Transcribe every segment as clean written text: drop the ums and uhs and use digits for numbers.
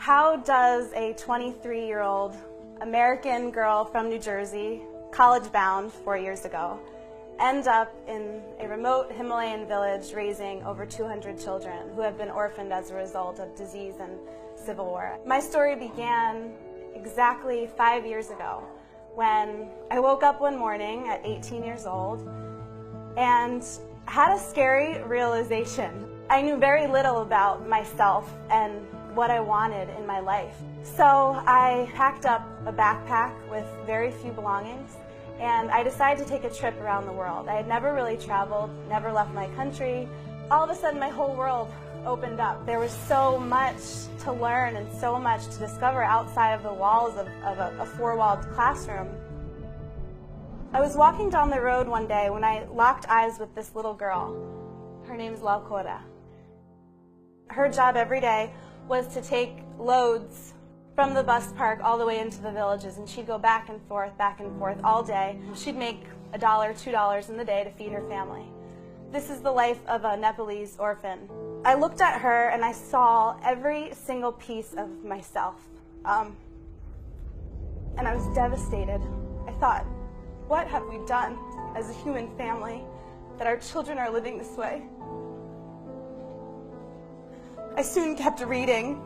How does a 23-year-old American girl from New Jersey, college-bound 4 years ago, end up in a remote Himalayan village raising over 200 children who have been orphaned as a result of disease and civil war? My story began exactly 5 years ago when I woke up one morning at 18 years old and had a scary realization. I knew very little about myself and what I wanted in my life. So I packed up a backpack with very few belongings and I decided to take a trip around the world. I had never really traveled, never left my country. All of a sudden my whole world opened up. There was so much to learn and so much to discover outside of the walls of a four-walled classroom. I was walking down the road one day when I locked eyes with this little girl. Her name is Laukora. Her job every day was to take loads from the bus park all the way into the villages, and she'd go back and forth all day. She'd make $1, $2 in the day to feed her family. This is the life of a Nepalese orphan. I looked at her and I saw every single piece of myself. And I was devastated. I thought, what have we done as a human family that our children are living this way? I soon kept reading,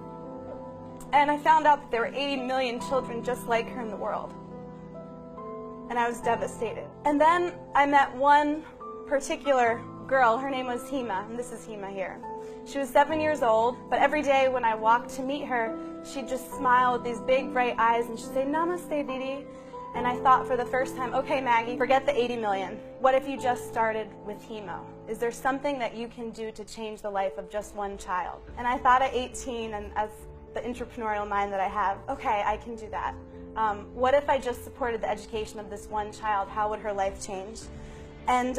and I found out that there were 80 million children just like her in the world. And I was devastated. And then I met one particular girl. Her name was Hema, and this is Hema here. She was 7 years old, but every day when I walked to meet her, she'd just smile with these big bright eyes and she'd say, "Namaste, Didi." And I thought for the first time, okay, Maggie, forget the 80 million. What if you just started with Hemo? Is there something that you can do to change the life of just one child? And I thought at 18, and as the entrepreneurial mind that I have, okay, I can do that. What if I just supported the education of this one child? How would her life change? And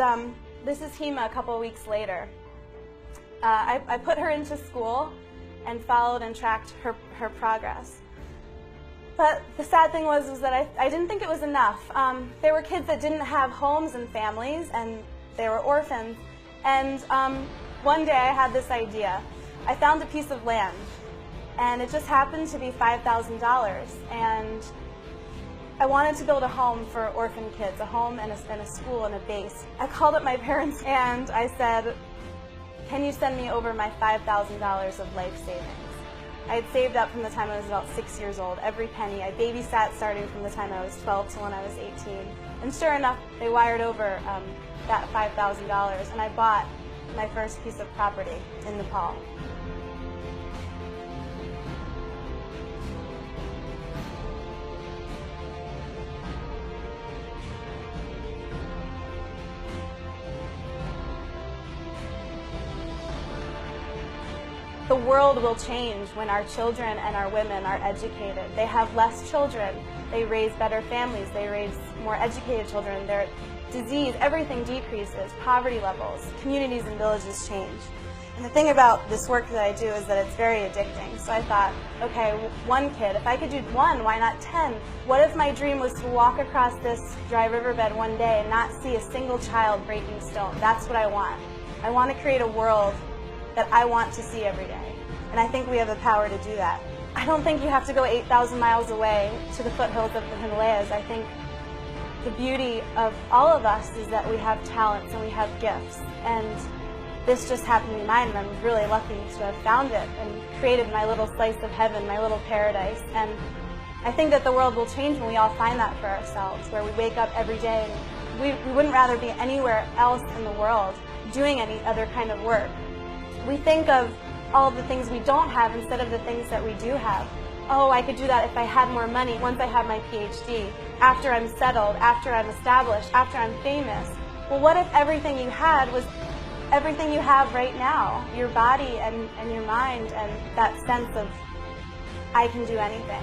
this is Hema a couple of weeks later. I put her into school and followed and tracked her progress. But the sad thing was that I didn't think it was enough. There were kids that didn't have homes and families, and they were orphans. And one day I had this idea. I found a piece of land, and it just happened to be $5,000. And I wanted to build a home for orphan kids, a home and a school and a base. I called up my parents and I said, "Can you send me over my $5,000 of life savings?" I had saved up from the time I was about 6 years old, every penny. I babysat starting from the time I was 12 to when I was 18. And sure enough, they wired over that $5,000, and I bought my first piece of property in Nepal. The world will change when our children and our women are educated. They have less children, they raise better families, they raise more educated children, their disease, everything decreases, poverty levels, communities and villages change. And the thing about this work that I do is that it's very addicting. So I thought, okay, one kid, if I could do one, why not 10? What if my dream was to walk across this dry riverbed one day and not see a single child breaking stone? That's what I want. I want to create a world that I want to see every day. And I think we have the power to do that. I don't think you have to go 8,000 miles away to the foothills of the Himalayas. I think the beauty of all of us is that we have talents and we have gifts. And this just happened to be mine, and I'm really lucky to have found it and created my little slice of heaven, my little paradise. And I think that the world will change when we all find that for ourselves, where we wake up every day and we wouldn't rather be anywhere else in the world doing any other kind of work. We think of all of the things we don't have instead of the things that we do have. Oh, I could do that if I had more money, once I have my PhD, after I'm settled, after I'm established, after I'm famous. Well, what if everything you had was everything you have right now? Your body and your mind and that sense of, I can do anything.